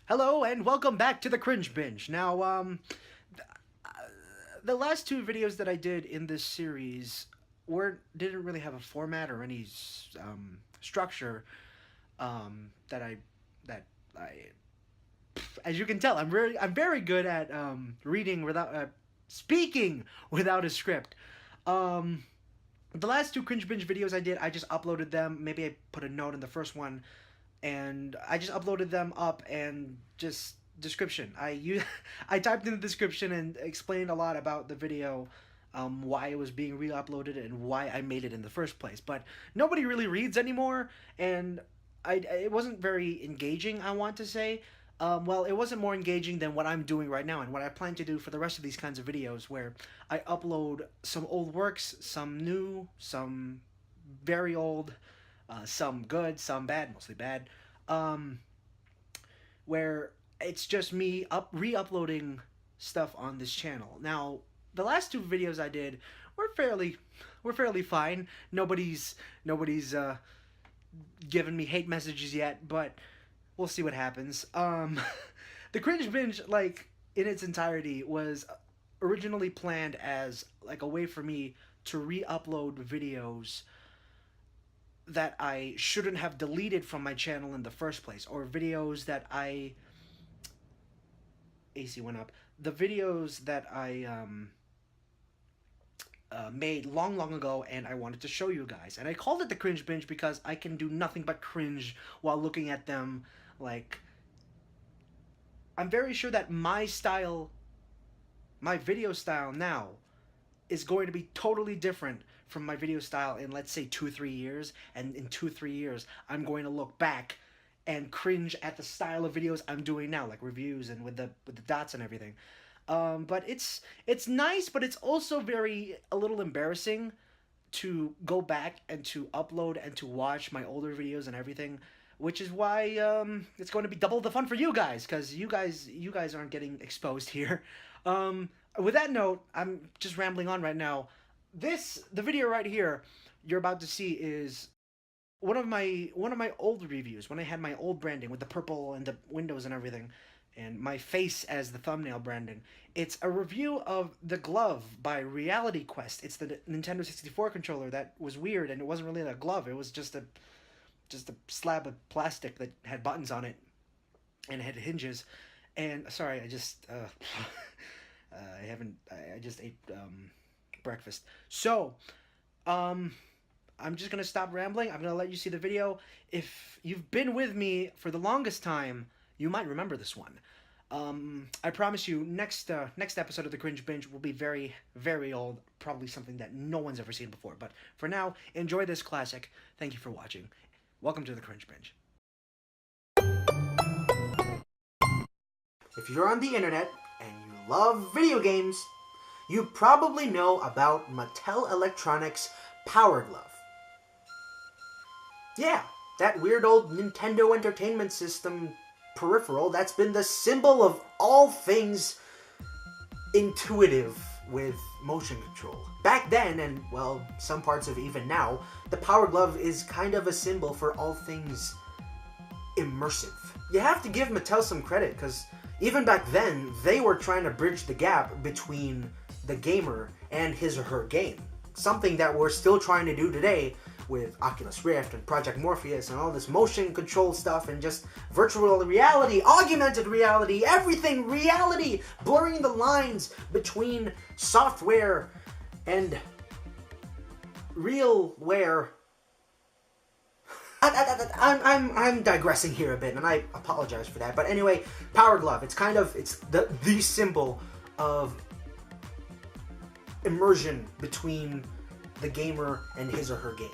Hello and welcome back to the Cringe Binge. Now, the last two videos that I did in this series didn't really have a format or any structure that I as you can tell I'm very good at reading without speaking without a script. The last two Cringe Binge videos I just uploaded them. Maybe I put a note in the first one, and I just uploaded them up and just description. I typed in the description and explained a lot about the video, why it was being re-uploaded and why I made it in the first place. But nobody really reads anymore, and it wasn't very engaging, I want to say. Well, it wasn't more engaging than what I'm doing right now and what I plan to do for the rest of these kinds of videos, where I upload some old works, some new, some very old, some good, some bad, mostly bad, where it's just me re-uploading stuff on this channel. Now, the last two videos I did were fairly fine. Nobody's given me hate messages yet, but we'll see what happens. The Cringe Binge, like, in its entirety, was originally planned as, like, a way for me to re-upload videos that I shouldn't have deleted from my channel in the first place, or videos that AC went up. The videos that I made long ago and I wanted to show you guys. And I called it the Cringe Binge because I can do nothing but cringe while looking at them. Like, I'm very sure that my video style now is going to be totally different from my video style in, let's say, 2-3 years. And in 2-3 years, I'm going to look back and cringe at the style of videos I'm doing now, like reviews and with the dots and everything. But it's nice, but it's also a little embarrassing to go back and to upload and to watch my older videos and everything, which is why it's going to be double the fun for you guys, because you guys aren't getting exposed here. With that note, I'm just rambling on right now. The video right here you're about to see is one of my old reviews, when I had my old branding with the purple and the windows and everything, and my face as the thumbnail branding. It's a review of the glove by Reality Quest. It's the Nintendo 64 controller that was weird, and it wasn't really a glove. It was just a slab of plastic that had buttons on it and had hinges. And sorry, I just I just ate breakfast. So, I'm just gonna stop rambling. I'm gonna let you see the video. If you've been with me for the longest time, you might remember this one. I promise you, next episode of the Cringe Binge will be very, very old. Probably something that no one's ever seen before. But for now, enjoy this classic. Thank you for watching. Welcome to the Cringe Binge. If you're on the internet and you love video games, you probably know about Mattel Electronics' Power Glove. Yeah, that weird old Nintendo Entertainment System peripheral that's been the symbol of all things intuitive with motion control. Back then, and well, some parts of even now, the Power Glove is kind of a symbol for all things immersive. You have to give Mattel some credit, because even back then, they were trying to bridge the gap between the gamer and his or her game. Something that we're still trying to do today with Oculus Rift and Project Morpheus and all this motion control stuff and just virtual reality, augmented reality, everything reality, blurring the lines between software and realware. I'm digressing here a bit, and I apologize for that. But anyway, Power Glove, it's the symbol of immersion between the gamer and his or her game.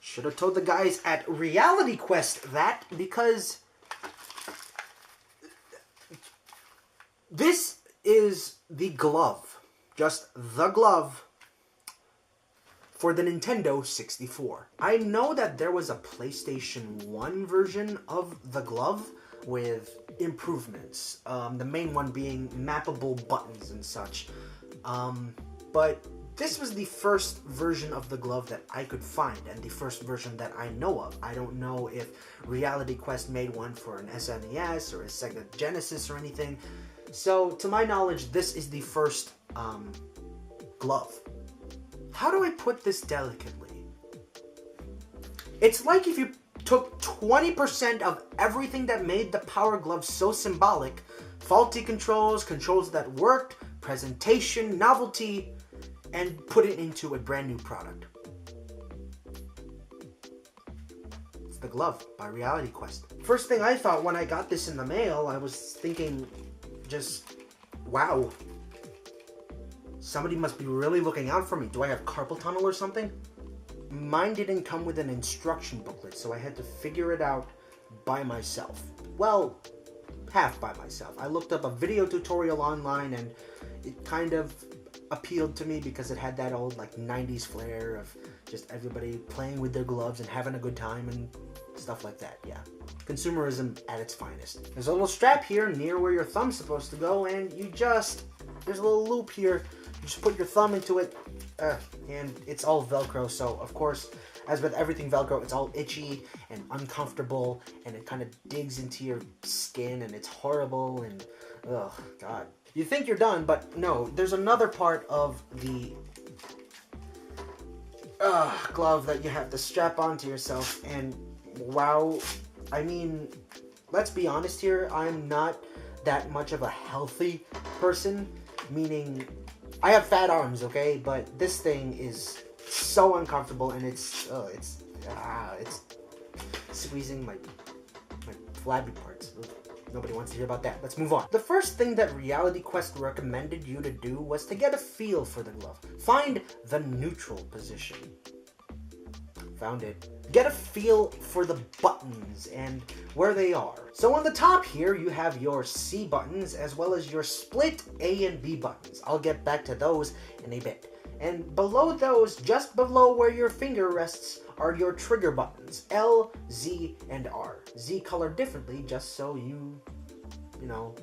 Should have told the guys at Reality Quest that, because this is the glove, just the glove, for the Nintendo 64. I know that there was a PlayStation 1 version of the glove with improvements, the main one being mappable buttons and such, but this was the first version of the glove that I could find, and the first version that I know of. I don't know if Reality Quest made one for an SNES or a Sega Genesis or anything. So, to my knowledge, this is the first glove. How do I put this delicately? It's like if you took 20% of everything that made the Power Glove so symbolic, faulty controls, controls that worked, presentation, novelty, and put it into a brand new product. It's the glove by Reality Quest. First thing I thought when I got this in the mail, I was thinking, just, wow. Somebody must be really looking out for me. Do I have carpal tunnel or something? Mine didn't come with an instruction booklet, so I had to figure it out by myself. Well, half by myself. I looked up a video tutorial online and it kind of appealed to me because it had that old like 90s flair of just everybody playing with their gloves and having a good time and stuff like that. Yeah, consumerism at its finest. There's a little strap here near where your thumb's supposed to go, and there's a little loop here. You just put your thumb into it, and it's all Velcro. So of course, as with everything Velcro, it's all itchy and uncomfortable, and it kind of digs into your skin, and it's horrible, and oh god. You think you're done, but no, there's another part of the glove that you have to strap onto yourself, and wow, I mean, let's be honest here, I'm not that much of a healthy person, meaning I have fat arms, okay, but this thing is so uncomfortable, and it's squeezing my flabby parts. Ugh. Nobody wants to hear about that. Let's move on. The first thing that Reality Quest recommended you to do was to get a feel for the glove. Find the neutral position. Found it. Get a feel for the buttons and where they are. So on the top here, you have your C buttons as well as your split A and B buttons. I'll get back to those in a bit. And below those, just below where your finger rests, are your trigger buttons, L, Z, and R. Z colored differently just so you know,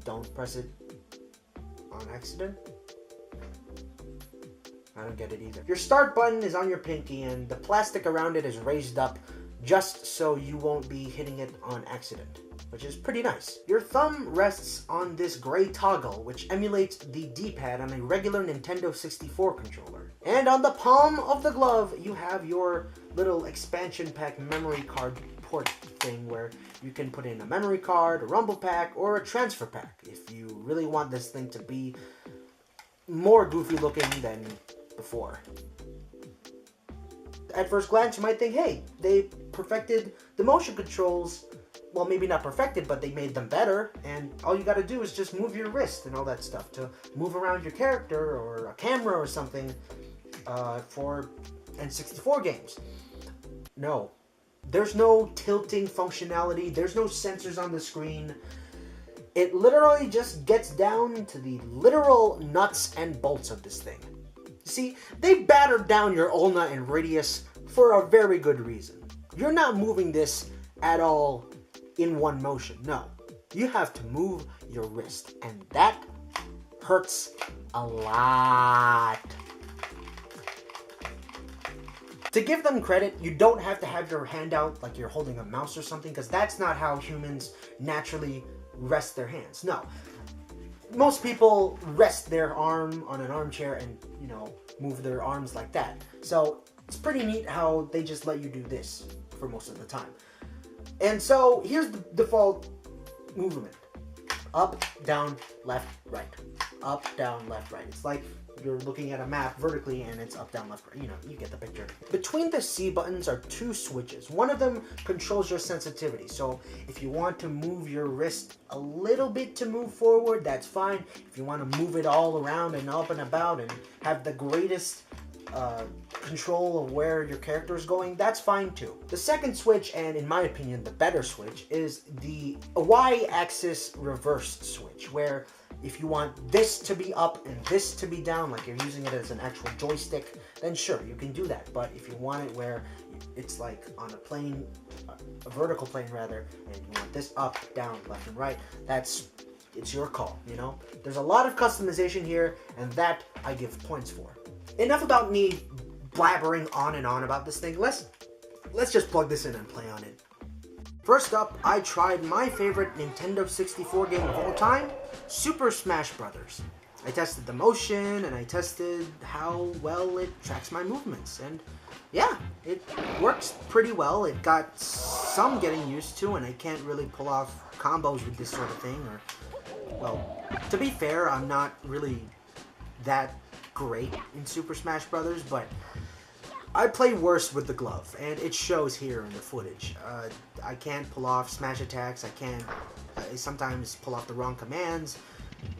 don't press it on accident. I don't get it either. Your start button is on your pinky, and the plastic around it is raised up just so you won't be hitting it on accident, which is pretty nice. Your thumb rests on this gray toggle, which emulates the D-pad on a regular Nintendo 64 controller. And on the palm of the glove, you have your little expansion pack memory card port thing where you can put in a memory card, a rumble pack, or a transfer pack if you really want this thing to be more goofy looking than before. At first glance, you might think, hey, they perfected the motion controls. Well, maybe not perfected, but they made them better, and all you gotta do is just move your wrist and all that stuff to move around your character or a camera or something for N64 games. No. There's no tilting functionality, there's no sensors on the screen. It literally just gets down to the literal nuts and bolts of this thing. See, they battered down your ulna and radius for a very good reason. You're not moving this at all in one motion, no. You have to move your wrist, and that hurts a lot. To give them credit, you don't have to have your hand out like you're holding a mouse or something, because that's not how humans naturally rest their hands. No. Most people rest their arm on an armchair and, move their arms like that. So it's pretty neat how they just let you do this for most of the time. And so here's the default movement. Up, down, left, right. Up, down, left, right. It's like you're looking at a map vertically and it's up, down, left, right. You get the picture. Between the C buttons are two switches. One of them controls your sensitivity. So if you want to move your wrist a little bit to move forward, that's fine. If you want to move it all around and up and about and have the greatest control of where your character is going, that's fine too. The second switch, and in my opinion the better switch, is the Y-axis reverse switch, where if you want this to be up and this to be down, like you're using it as an actual joystick, then sure, you can do that. But if you want it where it's like on a plane, a vertical plane rather, and you want this up, down, left, and right, it's your call, There's a lot of customization here, and that I give points for. enough about me blabbering on and on about this thing. Let's just plug this in and play on it. First up, I tried my favorite Nintendo 64 game of all time, Super Smash Bros. I tested the motion, and I tested how well it tracks my movements, and yeah, it works pretty well. It got some getting used to, and I can't really pull off combos with this sort of thing, or, well, to be fair, I'm not really that great in Super Smash Bros., but I play worse with the glove, and it shows here in the footage. I can't pull off smash attacks, I sometimes pull off the wrong commands,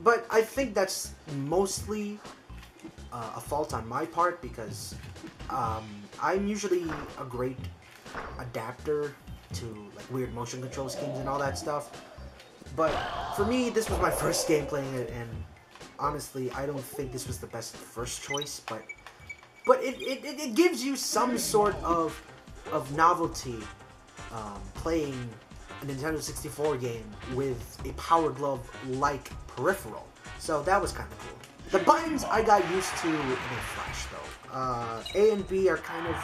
but I think that's mostly a fault on my part, because I'm usually a great adapter to like weird motion control schemes and all that stuff, but for me, this was my first game playing it, and honestly, I don't think this was the best first choice, but it gives you some sort of novelty playing a Nintendo 64 game with a Power Glove-like peripheral. So that was kind of cool. The buttons I got used to in a flash, though. A and B are kind of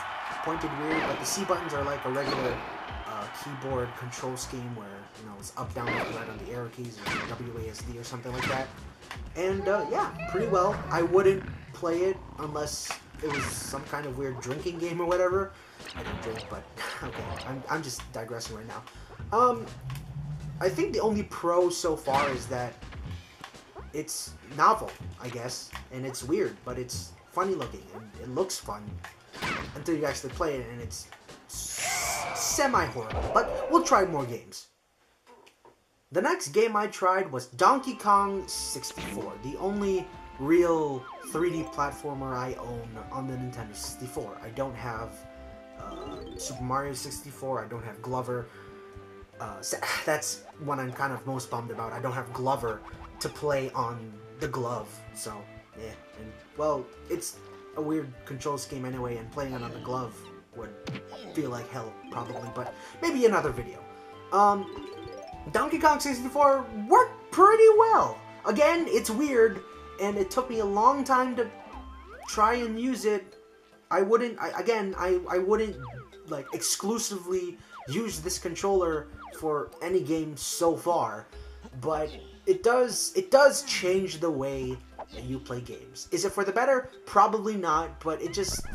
pointed weird, but the C buttons are like a regular keyboard control scheme where, you know, it's up, down, left, right on the arrow keys, or WASD or something like that. And yeah, pretty well. I wouldn't play it unless it was some kind of weird drinking game or whatever. I don't drink, but okay, I'm just digressing right now. I think the only pro so far is that it's novel, I guess, and it's weird, but it's funny looking, and it looks fun until you actually play it, and it's semi-horrible, but we'll try more games. The next game I tried was Donkey Kong 64, the only real 3D platformer I own on the Nintendo 64. I don't have Super Mario 64, I don't have Glover. That's what I'm kind of most bummed about. I don't have Glover to play on the glove, so yeah. And, well, it's a weird control scheme anyway, and playing it on the glove would feel like hell, probably, but maybe another video. Donkey Kong 64 worked pretty well. Again, it's weird, and it took me a long time to try and use it. I wouldn't like exclusively use this controller for any game so far, but it does change the way you play games. Is it for the better? Probably not, but it just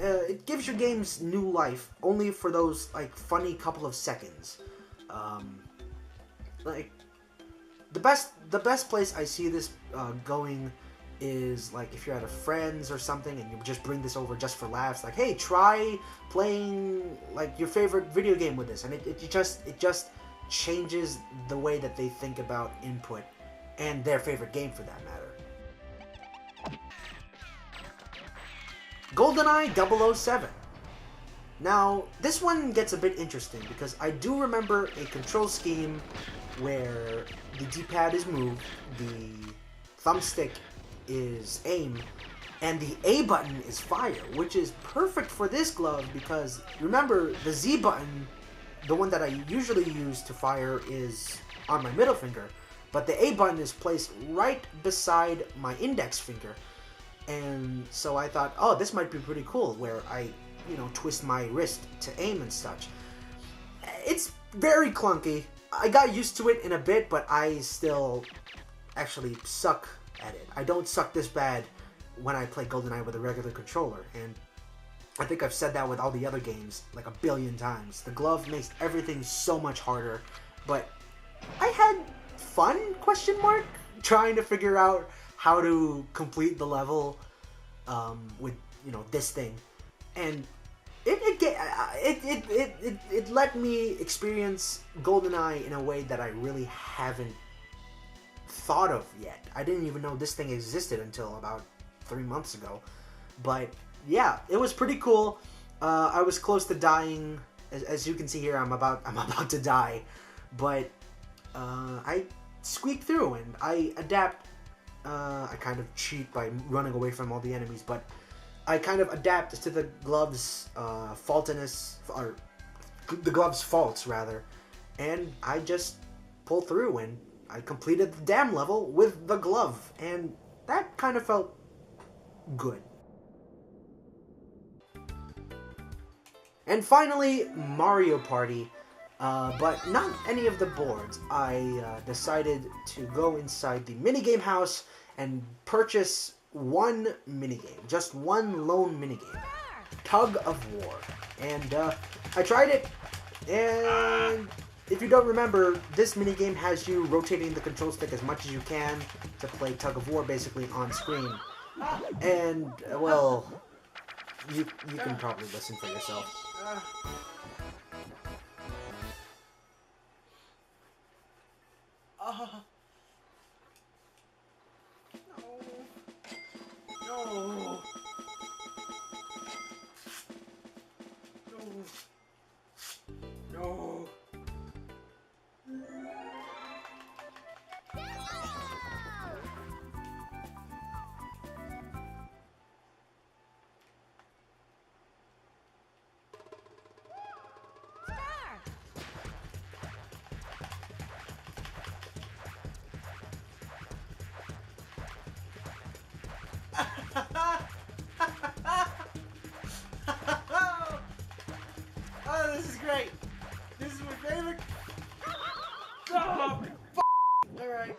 it gives your games new life, only for those like funny couple of seconds. Like the best place I see this going is like if you're at a friend's or something and you just bring this over just for laughs, like, hey, try playing like your favorite video game with this, and it just changes the way that they think about input and their favorite game for that matter. GoldenEye 007. Now, this one gets a bit interesting because I do remember a control scheme where the D-pad is move, the thumbstick is aim, and the A button is fire, which is perfect for this glove because, remember, the Z button, the one that I usually use to fire, is on my middle finger, but the A button is placed right beside my index finger, and so I thought, oh, this might be pretty cool, where I, you know, twist my wrist to aim and such. It's very clunky. I got used to it in a bit, but I still actually suck at it. I don't suck this bad when I play GoldenEye with a regular controller, and I think I've said that with all the other games like a billion times. The glove makes everything so much harder, but I had fun, question mark, trying to figure out how to complete the level with, you know, this thing, and it let me experience GoldenEye in a way that I really haven't thought of yet. I didn't even know this thing existed until about 3 months ago. But yeah, it was pretty cool. I was close to dying. As you can see here, I'm about to die, but I squeak through and I adapt. I kind of cheat by running away from all the enemies, but I kind of adapt to the glove's faultiness, or the glove's faults rather, and I just pull through, and I completed the damn level with the glove, and that kind of felt good. And finally, Mario Party. But not any of the boards. I decided to go inside the minigame house and purchase one minigame. Just one lone minigame. Tug of War. And I tried it, and if you don't remember, this minigame has you rotating the control stick as much as you can to play Tug of War basically on screen. And, well, you can probably listen for yourself. No. No. Oh, this is great. This is my favorite. Oh, all right.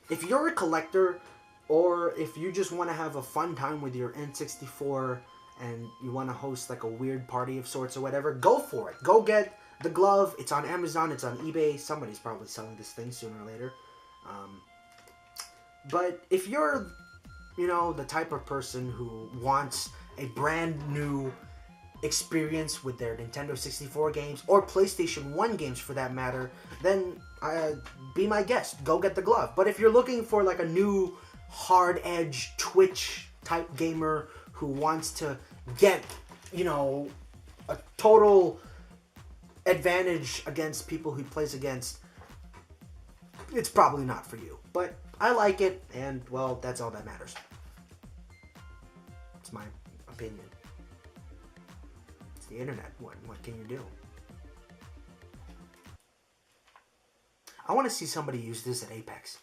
If you're a collector, or if you just want to have a fun time with your N64 and you want to host like a weird party of sorts or whatever, go for it. Go get the glove. It's on Amazon. It's on eBay. Somebody's probably selling this thing sooner or later. But if you're, you know, the type of person who wants a brand new experience with their Nintendo 64 games, or PlayStation 1 games for that matter, then be my guest. Go get the glove. But if you're looking for like a new hard-edge Twitch type gamer who wants to get, you know, a total advantage against people he plays against, it's probably not for you. But I like it, and, well, that's all that matters. It's my opinion. It's the internet. What can you do? I want to see somebody use this at Apex.